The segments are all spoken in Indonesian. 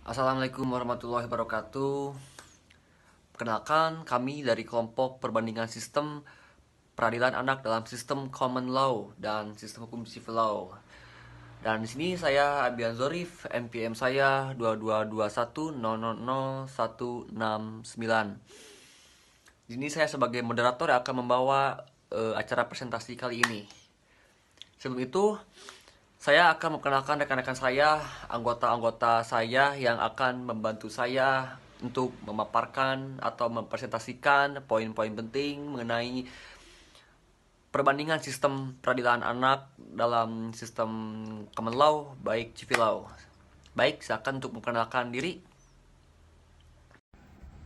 Assalamualaikum warahmatullahi wabarakatuh. Perkenalkan, kami dari kelompok perbandingan sistem peradilan anak dalam sistem common law dan sistem hukum civil law. Dan di sini saya Abian Zorif, NPM saya 2221000169. Di sini saya sebagai moderator yang akan membawa acara presentasi kali ini. Sebelum itu, saya akan memperkenalkan rekan-rekan saya, anggota-anggota saya yang akan membantu saya untuk memaparkan atau mempresentasikan poin-poin penting mengenai perbandingan sistem peradilan anak dalam sistem common law baik civil law. Baik, silakan untuk memperkenalkan diri.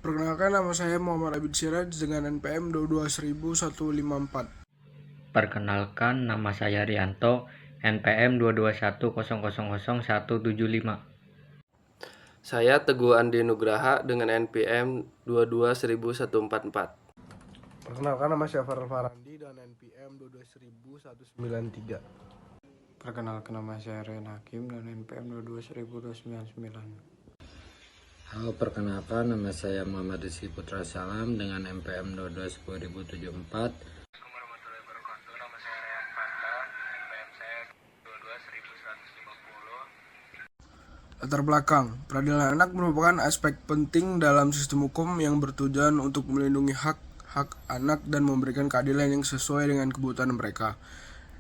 Perkenalkan, nama saya Muhammad Abid Siraj dengan NPM 22154. Perkenalkan, nama saya Rianto, NPM 221000175. Saya Teguh Andi Nugraha dengan NPM 22144. Perkenalkan, nama saya Farel Farandi dengan NPM 22193. Perkenalkan, nama saya Rian Hakim dan NPM 22199. Halo, perkenalkan, nama saya Muhammad Rizky Putra Salam dengan NPM 221074. Warahmatullahi wabarakatuh. Nama saya Rehan Fadlan, NPM saya 22150. Latar belakang, peradilan anak merupakan aspek penting dalam sistem hukum yang bertujuan untuk melindungi hak anak dan memberikan keadilan yang sesuai dengan kebutuhan mereka.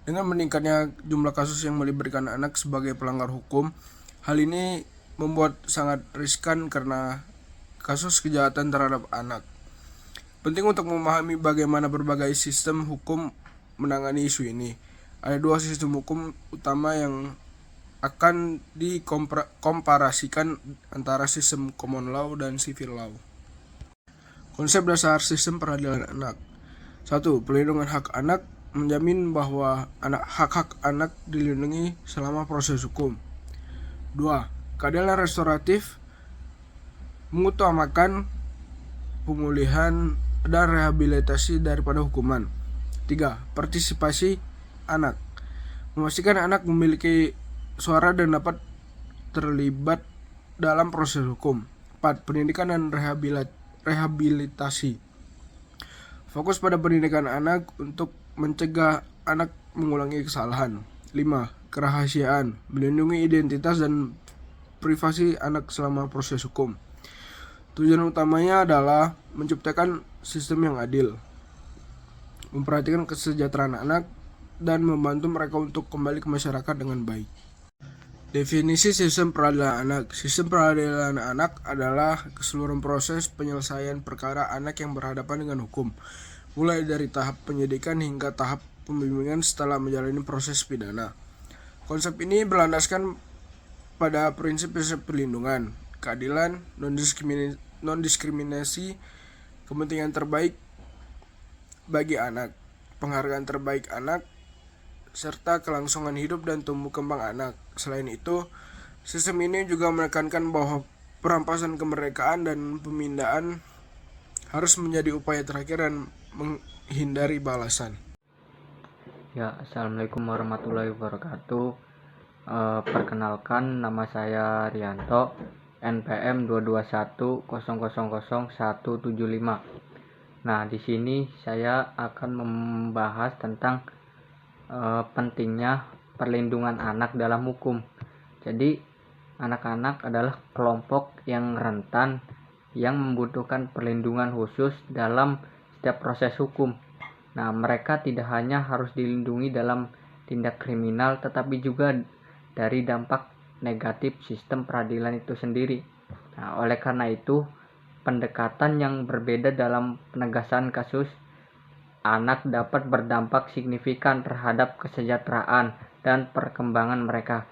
Dengan meningkatnya jumlah kasus yang melibatkan anak sebagai pelanggar hukum, hal ini membuat sangat riskan karena kasus kejahatan terhadap anak. Penting untuk memahami bagaimana berbagai sistem hukum menangani isu ini. Ada dua sistem hukum utama yang akan dikomparasikan antara sistem common law dan civil law. Konsep dasar sistem peradilan anak. 1. Pelindungan hak anak menjamin bahwa hak-hak anak dilindungi selama proses hukum. 2. Keadilan restoratif mengutamakan pemulihan dan rehabilitasi daripada hukuman. 3. Partisipasi anak memastikan anak memiliki suara dan dapat terlibat dalam proses hukum. 4. Pendidikan dan rehabilitasi fokus pada pendidikan anak untuk mencegah anak mengulangi kesalahan. 5. Kerahasiaan melindungi identitas dan privasi anak selama proses hukum. Tujuan utamanya adalah menciptakan sistem yang adil, memperhatikan kesejahteraan anak, dan membantu mereka untuk kembali ke masyarakat dengan baik. Definisi sistem peradilan anak. Sistem peradilan anak adalah keseluruhan proses penyelesaian perkara anak yang berhadapan dengan hukum, mulai dari tahap penyidikan hingga tahap pembimbingan setelah menjalani proses pidana. Konsep ini berlandaskan pada prinsip-prinsip perlindungan, keadilan, non-diskriminasi, kepentingan terbaik bagi anak, penghargaan terbaik anak, serta kelangsungan hidup dan tumbuh kembang anak. Selain itu, sistem ini juga menekankan bahwa perampasan kemerdekaan dan pemindahan harus menjadi upaya terakhir dan menghindari balasan. Ya, Assalamualaikum warahmatullahi wabarakatuh. Perkenalkan, nama saya Rianto, NPM 221000175. Nah, di sini saya akan membahas tentang pentingnya perlindungan anak dalam hukum. Jadi, anak-anak adalah kelompok yang rentan yang membutuhkan perlindungan khusus dalam setiap proses hukum. Nah, mereka tidak hanya harus dilindungi dalam tindak kriminal, tetapi juga dari dampak negatif sistem peradilan itu sendiri. Nah, oleh karena itu, pendekatan yang berbeda dalam penegasan kasus anak dapat berdampak signifikan terhadap kesejahteraan dan perkembangan mereka.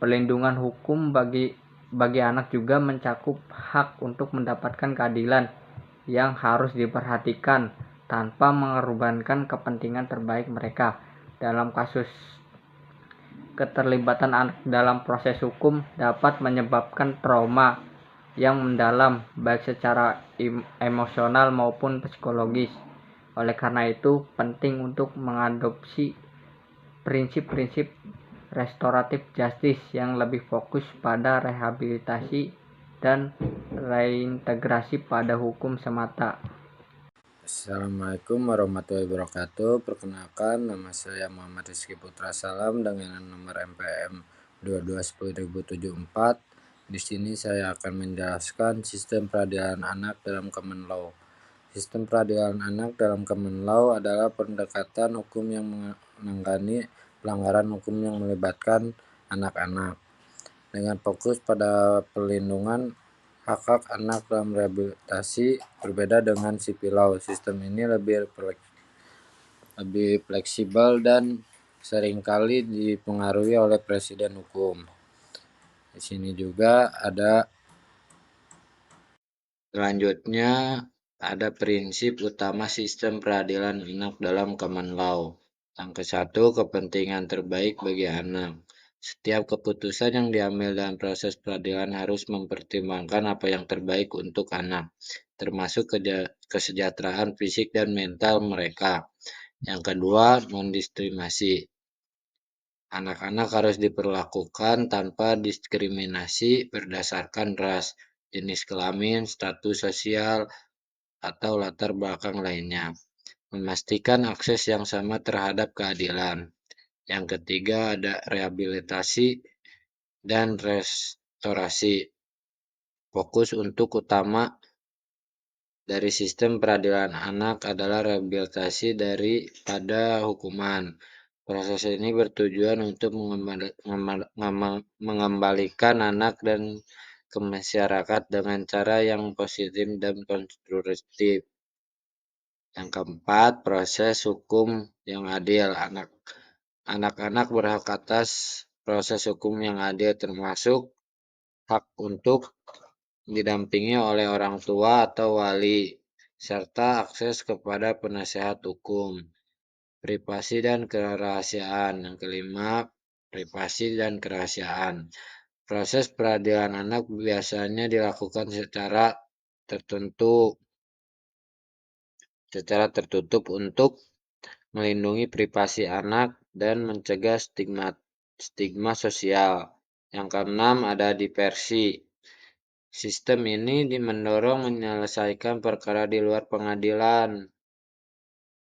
Perlindungan hukum bagi anak juga mencakup hak untuk mendapatkan keadilan yang harus diperhatikan tanpa mengorbankan kepentingan terbaik mereka. Dalam kasus, keterlibatan anak dalam proses hukum dapat menyebabkan trauma yang mendalam baik secara emosional maupun psikologis. Oleh karena itu, penting untuk mengadopsi prinsip-prinsip restoratif justice yang lebih fokus pada rehabilitasi dan reintegrasi pada hukum semata. Assalamualaikum warahmatullahi wabarakatuh. Perkenalkan, nama saya Muhammad Rizky Putra Salam dengan nomor MPM 2210.074. Di sini saya akan menjelaskan sistem peradilan anak dalam common law. Sistem peradilan anak dalam common law adalah pendekatan hukum yang menangani pelanggaran hukum yang melibatkan anak-anak dengan fokus pada perlindungan hak-hak anak dalam rehabilitasi. Berbeda dengan civil law, sistem ini lebih fleksibel dan seringkali dipengaruhi oleh presiden hukum. Di sini juga ada selanjutnya ada prinsip utama sistem peradilan anak dalam common law. Yang ke-1, kepentingan terbaik bagi anak. Setiap keputusan yang diambil dalam proses peradilan harus mempertimbangkan apa yang terbaik untuk anak, termasuk kesejahteraan fisik dan mental mereka. Yang kedua, non-diskriminasi. Anak-anak harus diperlakukan tanpa diskriminasi berdasarkan ras, jenis kelamin, status sosial, atau latar belakang lainnya. Memastikan akses yang sama terhadap keadilan. Yang ketiga ada rehabilitasi dan restorasi. Fokus untuk utama dari sistem peradilan anak adalah rehabilitasi daripada hukuman. Proses ini bertujuan untuk mengembalikan anak dan ke masyarakat dengan cara yang positif dan konstruktif. Yang keempat, proses hukum yang adil. Anak-anak berhak atas proses hukum yang adil, termasuk hak untuk didampingi oleh orang tua atau wali, serta akses kepada penasehat hukum. Privasi dan kerahasiaan. Yang kelima, privasi dan kerahasiaan. Proses peradilan anak biasanya dilakukan secara tertutup untuk melindungi privasi anak dan mencegah stigma sosial. Yang keenam ada diversi. Sistem ini mendorong menyelesaikan perkara di luar pengadilan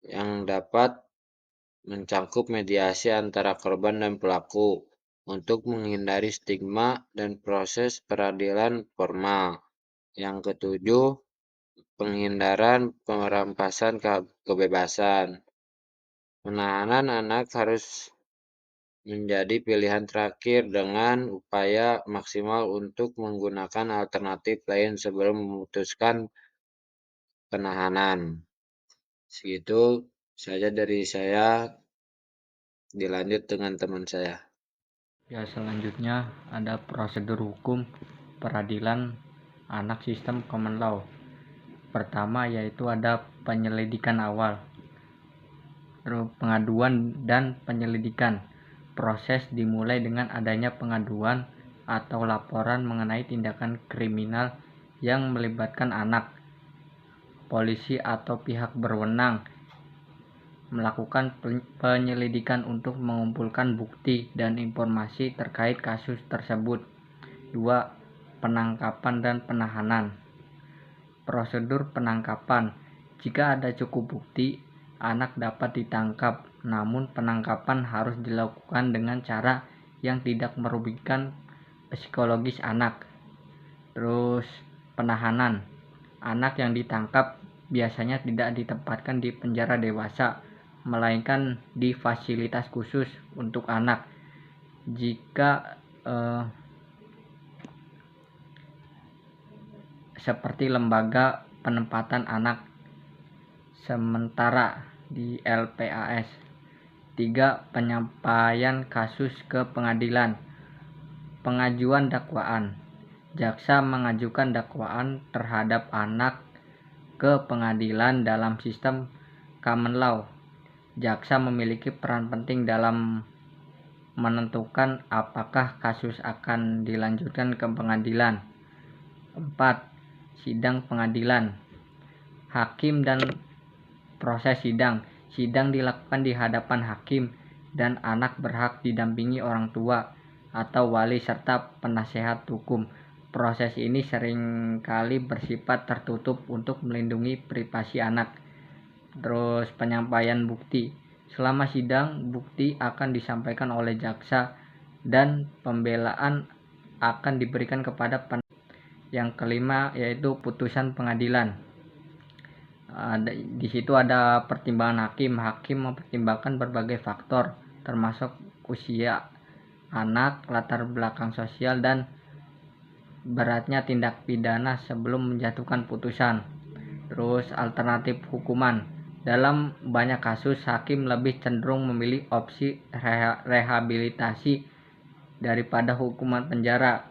yang dapat mencangkup mediasi antara korban dan pelaku untuk menghindari stigma dan proses peradilan formal. Yang ketujuh, penghindaran perampasan kebebasan. Penahanan anak harus menjadi pilihan terakhir dengan upaya maksimal untuk menggunakan alternatif lain sebelum memutuskan penahanan. Segitu saja dari saya, dilanjut dengan teman saya. Ya, selanjutnya ada prosedur hukum peradilan anak sistem common law. Pertama yaitu ada penyelidikan awal, pengaduan dan penyelidikan. Proses dimulai dengan adanya pengaduan atau laporan mengenai tindakan kriminal yang melibatkan anak. Polisi atau pihak berwenang melakukan penyelidikan untuk mengumpulkan bukti dan informasi terkait kasus tersebut. 2. Penangkapan dan penahanan. Prosedur penangkapan. Jika ada cukup bukti, anak dapat ditangkap, namun penangkapan harus dilakukan dengan cara yang tidak merugikan psikologis anak. Terus penahanan. Anak yang ditangkap biasanya tidak ditempatkan di penjara dewasa, melainkan di fasilitas khusus untuk anak. Jika seperti lembaga penempatan anak sementara di LPAS. 3. Penyampaian kasus ke pengadilan. Pengajuan dakwaan. Jaksa mengajukan dakwaan terhadap anak ke pengadilan dalam sistem common law. Jaksa memiliki peran penting dalam menentukan apakah kasus akan dilanjutkan ke pengadilan. 4. Sidang pengadilan. Hakim dan proses sidang. Sidang dilakukan di hadapan hakim dan anak berhak didampingi orang tua atau wali serta penasehat hukum. proses ini seringkali bersifat tertutup untuk melindungi privasi anak. Terus penyampaian bukti. Selama sidang, bukti akan disampaikan oleh jaksa dan pembelaan akan diberikan kepada yang kelima yaitu putusan pengadilan. Di situ ada pertimbangan hakim. Hakim mempertimbangkan berbagai faktor termasuk usia anak, latar belakang sosial, dan beratnya tindak pidana sebelum menjatuhkan putusan. Terus alternatif hukuman. Dalam banyak kasus, hakim lebih cenderung memilih opsi rehabilitasi daripada hukuman penjara,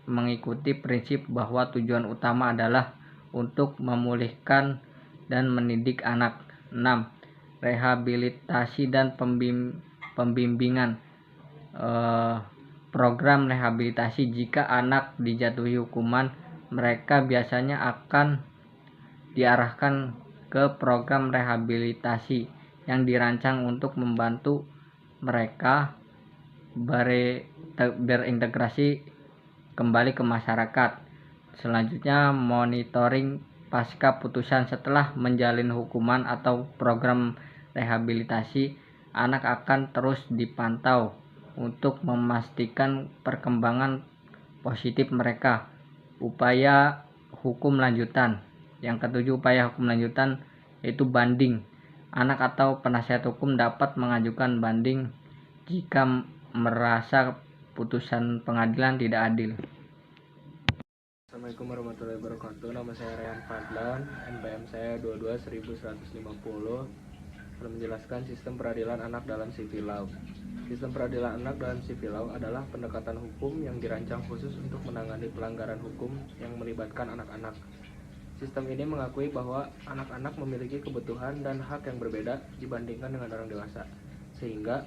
mengikuti prinsip bahwa tujuan utama adalah untuk memulihkan dan mendidik anak. 6. Rehabilitasi dan pembimbingan. Program rehabilitasi. Jika anak dijatuhi hukuman, mereka biasanya akan diarahkan ke program rehabilitasi yang dirancang untuk membantu mereka berintegrasi kembali ke masyarakat. Selanjutnya, monitoring pasca putusan. Setelah menjalani hukuman atau program rehabilitasi, anak akan terus dipantau untuk memastikan perkembangan positif mereka. Upaya hukum lanjutan. Yang ketujuh, upaya hukum lanjutan yaitu banding. Anak atau penasihat hukum dapat mengajukan banding jika merasa putusan pengadilan tidak adil. Assalamualaikum warahmatullahi wabarakatuh. Nama saya Rehan Fadlan, NPM saya 22.150. Akan menjelaskan sistem peradilan anak dalam civil law. Sistem peradilan anak dalam civil law adalah pendekatan hukum yang dirancang khusus untuk menangani pelanggaran hukum yang melibatkan anak-anak. Sistem ini mengakui bahwa anak-anak memiliki kebutuhan dan hak yang berbeda dibandingkan dengan orang dewasa, sehingga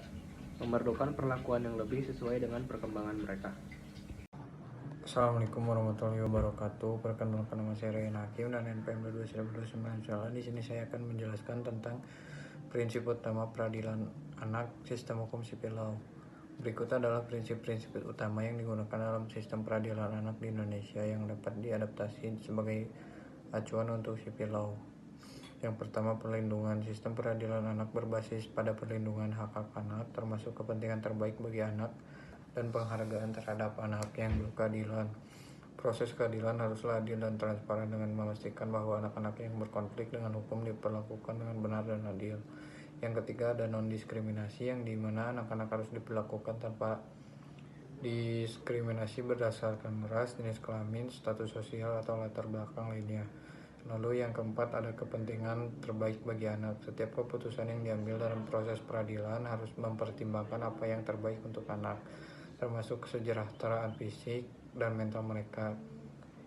memerlukan perlakuan yang lebih sesuai dengan perkembangan mereka. Assalamualaikum warahmatullahi wabarakatuh. Perkenalkan, nama saya Rehan Hakim dan NPM 22.129. Di sini saya akan menjelaskan tentang prinsip utama peradilan anak sistem hukum sipil law. Berikut adalah prinsip-prinsip utama yang digunakan dalam sistem peradilan anak di Indonesia yang dapat diadaptasi sebagai acuan untuk sipil law. Yang pertama, perlindungan. Sistem peradilan anak berbasis pada perlindungan hak-hak anak, termasuk kepentingan terbaik bagi anak dan penghargaan terhadap anak yang berkeadilan. Proses keadilan haruslah adil dan transparan dengan memastikan bahwa anak-anak yang berkonflik dengan hukum diperlakukan dengan benar dan adil. Yang ketiga, ada non-diskriminasi, yang dimana anak-anak harus diperlakukan tanpa diskriminasi berdasarkan ras, jenis kelamin, status sosial, atau latar belakang lainnya. Lalu yang keempat, ada kepentingan terbaik bagi anak. Setiap keputusan yang diambil dalam proses peradilan harus mempertimbangkan apa yang terbaik untuk anak, termasuk kesejahteraan fisik dan mental mereka.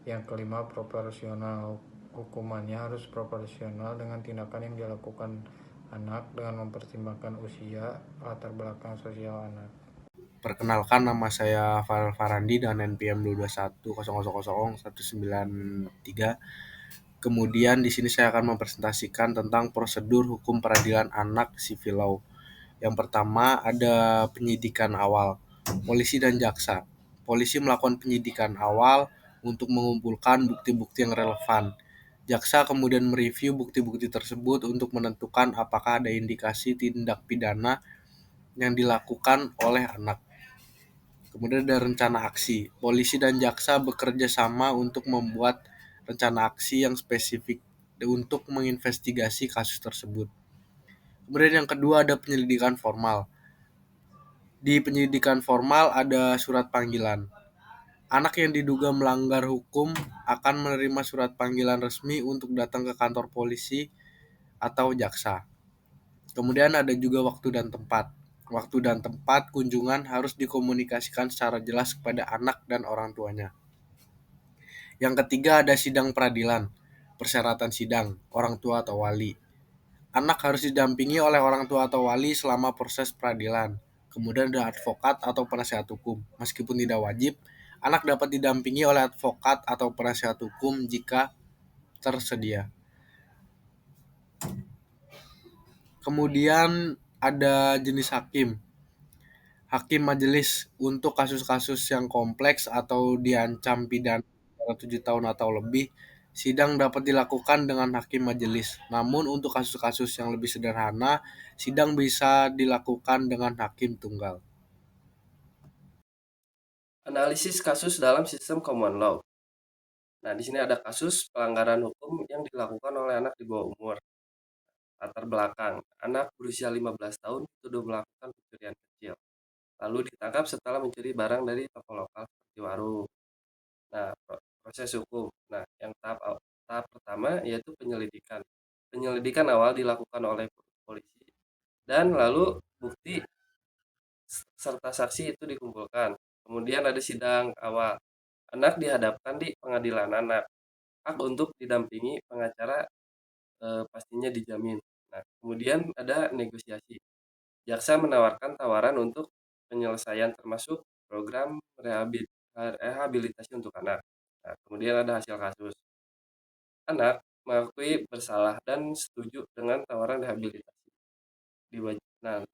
Yang kelima, proporsional. Hukumannya harus proporsional dengan tindakan yang dilakukan anak dengan mempertimbangkan usia, latar belakang sosial anak. Perkenalkan, nama saya Farel Farandi dan NPM 221000193. Kemudian di sini saya akan mempresentasikan tentang prosedur hukum peradilan anak civil law. Yang pertama, ada penyidikan awal. Polisi dan jaksa. Polisi melakukan penyidikan awal untuk mengumpulkan bukti-bukti yang relevan. Jaksa kemudian mereview bukti-bukti tersebut untuk menentukan apakah ada indikasi tindak pidana yang dilakukan oleh anak. Kemudian ada rencana aksi. Polisi dan jaksa bekerja sama untuk membuat rencana aksi yang spesifik untuk menginvestigasi kasus tersebut. Kemudian yang kedua, ada penyelidikan formal. Di penyelidikan formal ada surat panggilan. Anak yang diduga melanggar hukum akan menerima surat panggilan resmi untuk datang ke kantor polisi atau jaksa. Kemudian ada juga waktu dan tempat. Waktu dan tempat kunjungan harus dikomunikasikan secara jelas kepada anak dan orang tuanya. Yang ketiga, ada sidang peradilan. Persyaratan sidang, orang tua atau wali. Anak harus didampingi oleh orang tua atau wali selama proses peradilan. Kemudian ada advokat atau penasihat hukum. Meskipun tidak wajib, anak dapat didampingi oleh advokat atau penasihat hukum jika tersedia. Kemudian ada jenis hakim. hakim majelis untuk kasus-kasus yang kompleks atau diancam pidana 7 tahun atau lebih. Sidang dapat dilakukan dengan hakim majelis. Namun untuk kasus-kasus yang lebih sederhana, sidang bisa dilakukan dengan hakim tunggal. Analisis kasus dalam sistem common law. Nah, di sini ada kasus pelanggaran hukum yang dilakukan oleh anak di bawah umur. Latar belakang, anak berusia 15 tahun dituduh melakukan pencurian kecil. Lalu ditangkap setelah mencuri barang dari toko lokal seperti warung. Nah, proses hukum. Nah, yang tahap pertama yaitu penyelidikan. Penyelidikan awal dilakukan oleh polisi dan lalu bukti serta saksi itu dikumpulkan. Kemudian ada sidang awal. Anak dihadapkan di pengadilan anak. Hak untuk didampingi pengacara pastinya dijamin. Nah, kemudian ada negosiasi. Jaksa menawarkan tawaran untuk penyelesaian termasuk program rehabilitasi untuk anak. Nah, kemudian ada hasil kasus. Anak mengakui bersalah dan setuju dengan tawaran rehabilitasi.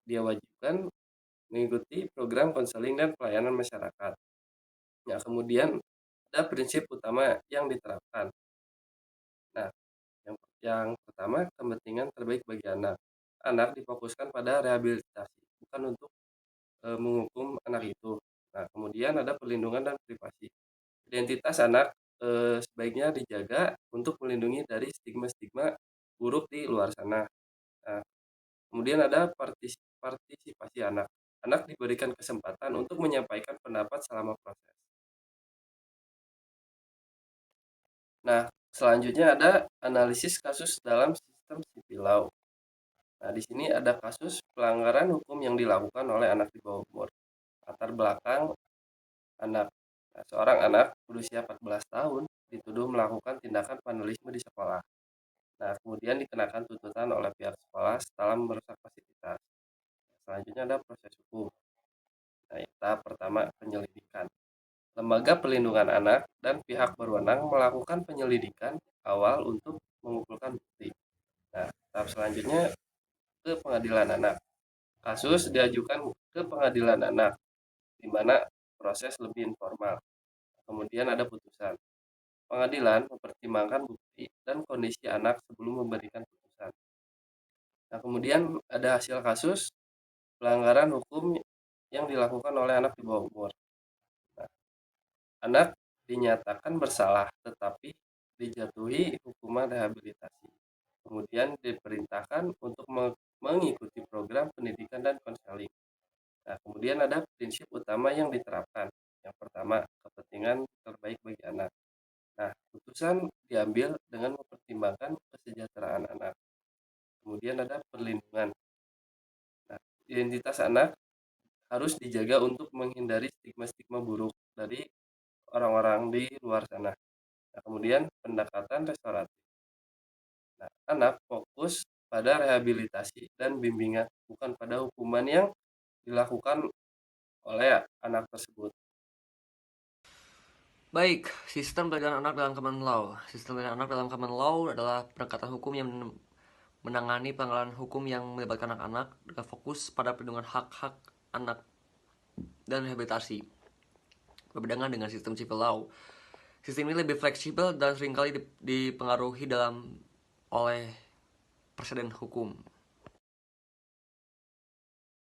Dia wajibkan mengikuti program konseling dan pelayanan masyarakat. Nah, kemudian ada prinsip utama yang diterapkan. Nah, yang pertama, kepentingan terbaik bagi anak. Anak difokuskan pada rehabilitasi, bukan untuk menghukum anak itu. Nah, kemudian ada perlindungan dan privasi. Identitas anak sebaiknya dijaga untuk melindungi dari stigma-stigma buruk di luar sana. Nah, kemudian ada partisipasi anak. Anak diberikan kesempatan untuk menyampaikan pendapat selama proses. Nah, selanjutnya ada analisis kasus dalam sistem sipil law. Nah, di sini ada kasus pelanggaran hukum yang dilakukan oleh anak di bawah umur. Latar belakang anak. Nah, seorang anak berusia 14 tahun dituduh melakukan tindakan vandalisme di sekolah. Nah, kemudian dikenakan tuntutan oleh pihak sekolah setelah merusak fasilitas. Selanjutnya ada proses hukum. Nah, tahap pertama penyelidikan. Lembaga Perlindungan Anak dan pihak berwenang melakukan penyelidikan awal untuk mengumpulkan bukti. Nah, tahap selanjutnya ke pengadilan anak. Kasus diajukan ke pengadilan anak, di mana proses lebih informal. Kemudian ada putusan. Pengadilan mempertimbangkan bukti dan kondisi anak sebelum memberikan putusan. Nah, kemudian ada hasil kasus pelanggaran hukum yang dilakukan oleh anak di bawah umur. Nah, anak dinyatakan bersalah tetapi dijatuhi hukuman rehabilitasi. Kemudian diperintahkan untuk mengikuti program pendidikan dan konseling. Nah, kemudian ada prinsip utama yang diterapkan. Yang pertama, kepentingan terbaik bagi anak. Nah, putusan diambil dengan mempertimbangkan kesejahteraan anak. Kemudian ada perlindungan. Nah, identitas anak harus dijaga untuk menghindari stigma-stigma buruk dari orang-orang di luar sana. Nah, kemudian pendekatan restoratif. Nah, anak fokus pada rehabilitasi dan bimbingan, bukan pada hukuman yang dilakukan oleh anak tersebut. Baik, sistem peradilan anak dalam common law. Sistem peradilan anak dalam common law adalah pendekatan hukum yang menangani pelanggaran hukum yang melibatkan anak-anak dengan fokus pada perlindungan hak-hak anak dan rehabilitasi. Berbeda dengan sistem civil law, sistem ini lebih fleksibel dan seringkali dipengaruhi oleh presiden hukum.